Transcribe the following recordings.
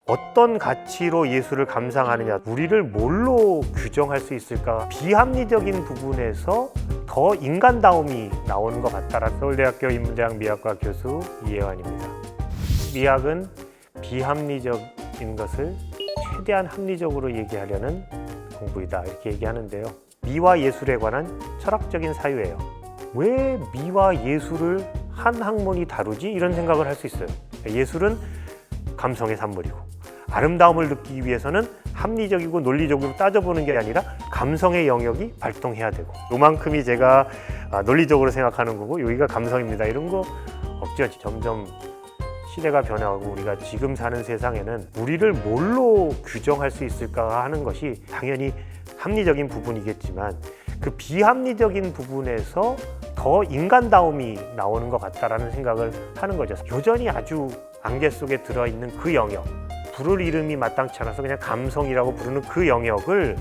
어떤 가치로 예술을 감상하느냐, 우리를 뭘로 규정할 수 있을까? 비합리적인 부분에서 더 인간다움이 나오는 것 같다라는 서울대학교 인문대학 미학과 교수 이혜환입니다. 미학은 비합리적인 것을 최대한 합리적으로 얘기하려는 공부이다, 이렇게 얘기하는데요. 미와 예술에 관한 철학적인 사유예요. 왜 미와 예술을 한 학문이 다루지? 이런 생각을 할 수 있어요. 예술은 감성의 산물이고, 아름다움을 느끼기 위해서는 합리적이고 논리적으로 따져보는 게 아니라 감성의 영역이 발동해야 되고, 요만큼이 제가 논리적으로 생각하는 거고 여기가 감성입니다, 이런 거 없죠. 점점 시대가 변화하고 우리가 지금 사는 세상에는 우리를 뭘로 규정할 수 있을까 하는 것이 당연히 합리적인 부분이겠지만, 그 비합리적인 부분에서 더 인간다움이 나오는 것 같다라는 생각을 하는 거죠. 여전히 아주 안개 속에 들어있는 그 영역, 부를 이름이 마땅치 않아서 그냥 감성이라고 부르는 그 영역을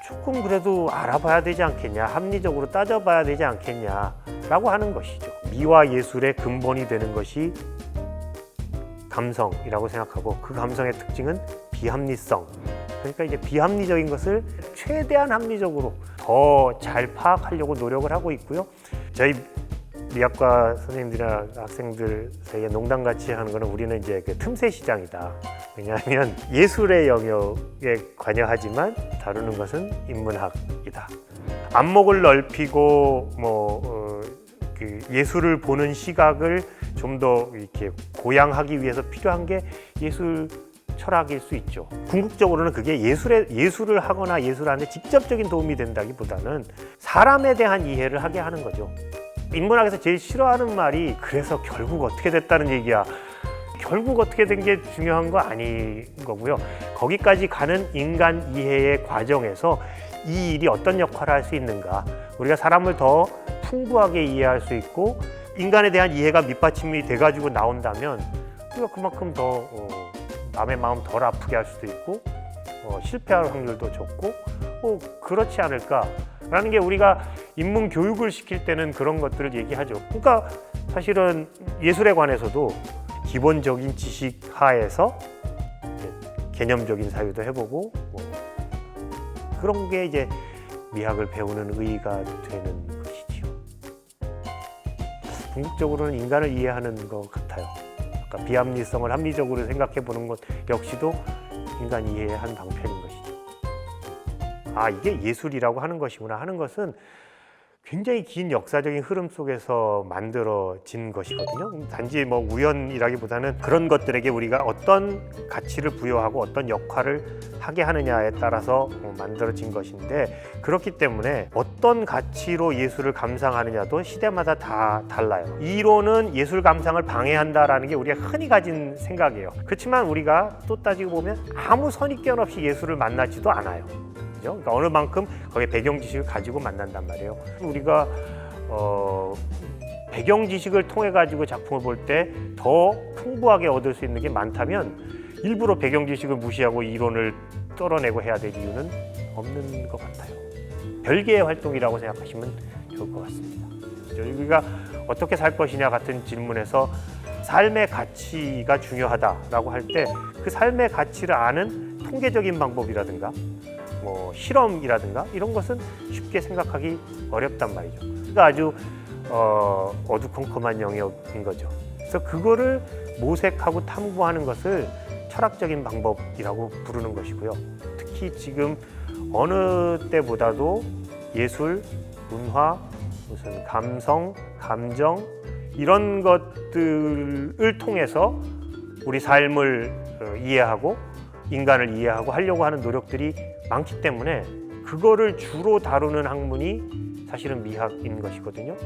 조금 그래도 알아봐야 되지 않겠냐, 합리적으로 따져봐야 되지 않겠냐라고 하는 것이죠. 미와 예술의 근본이 되는 것이 감성이라고 생각하고, 그 감성의 특징은 비합리성. 그러니까 이제 비합리적인 것을 최대한 합리적으로 더 잘 파악하려고 노력을 하고 있고요. 저희 미학과 선생님들이나 학생들 사이에 농담같이 하는 거는, 우리는 이제 그 틈새 시장이다. 왜냐하면 예술의 영역에 관여하지만 다루는 것은 인문학이다. 안목을 넓히고 그 예술을 보는 시각을 좀 더 이렇게 고양하기 위해서 필요한 게 예술 철학일 수 있죠. 궁극적으로는 그게 예술을 하거나 예술 안에 직접적인 도움이 된다기보다는 사람에 대한 이해를 하게 하는 거죠. 인문학에서 제일 싫어하는 말이 그래서 결국 어떻게 됐다는 얘기야. 결국 어떻게 된 게 중요한 거 아닌 거고요. 거기까지 가는 인간 이해의 과정에서 이 일이 어떤 역할을 할 수 있는가, 우리가 사람을 더 풍부하게 이해할 수 있고 인간에 대한 이해가 밑받침이 돼가지고 나온다면 우리가 그만큼 더 남의 마음 덜 아프게 할 수도 있고 실패할 확률도 적고 그렇지 않을까라는 게, 우리가 인문 교육을 시킬 때는 그런 것들을 얘기하죠. 그러니까 사실은 예술에 관해서도 기본적인 지식 하에서 개념적인 사유도 해보고 그런 게 이제 미학을 배우는 의의가 되는 것이지요. 궁극적으로는 인간을 이해하는 것 같아요. 그러니까 비합리성을 합리적으로 생각해 보는 것 역시도 인간 이해의 한 방편인 것이죠. 아, 이게 예술이라고 하는 것이구나 하는 것은 굉장히 긴 역사적인 흐름 속에서 만들어진 것이거든요. 단지 우연이라기보다는 그런 것들에게 우리가 어떤 가치를 부여하고 어떤 역할을 하게 하느냐에 따라서 만들어진 것인데, 그렇기 때문에 어떤 가치로 예술을 감상하느냐도 시대마다 다 달라요. 이론은 예술 감상을 방해한다라는 게 우리가 흔히 가진 생각이에요. 그렇지만 우리가 또 따지고 보면 아무 선입견 없이 예술을 만나지도 않아요. 그러니까 어느 만큼 거기에 배경 지식을 가지고 만난단 말이에요. 우리가 배경 지식을 통해 가지고 작품을 볼 때 더 풍부하게 얻을 수 있는 게 많다면 일부러 배경 지식을 무시하고 이론을 떨어내고 해야 될 이유는 없는 것 같아요. 별개의 활동이라고 생각하시면 좋을 것 같습니다. 우리가 어떻게 살 것이냐 같은 질문에서 삶의 가치가 중요하다라고 할 때, 그 삶의 가치를 아는 통계적인 방법이라든가 실험이라든가 이런 것은 쉽게 생각하기 어렵단 말이죠. 그러니까 아주 어두컴컴한 영역인 거죠. 그래서 그거를 모색하고 탐구하는 것을 철학적인 방법이라고 부르는 것이고요. 특히 지금 어느 때보다도 예술, 문화, 무슨 감성, 감정 이런 것들을 통해서 우리 삶을 이해하고 인간을 이해하고 하려고 하는 노력들이 많기 때문에 그거를 주로 다루는 학문이 사실은 미학인 것이거든요.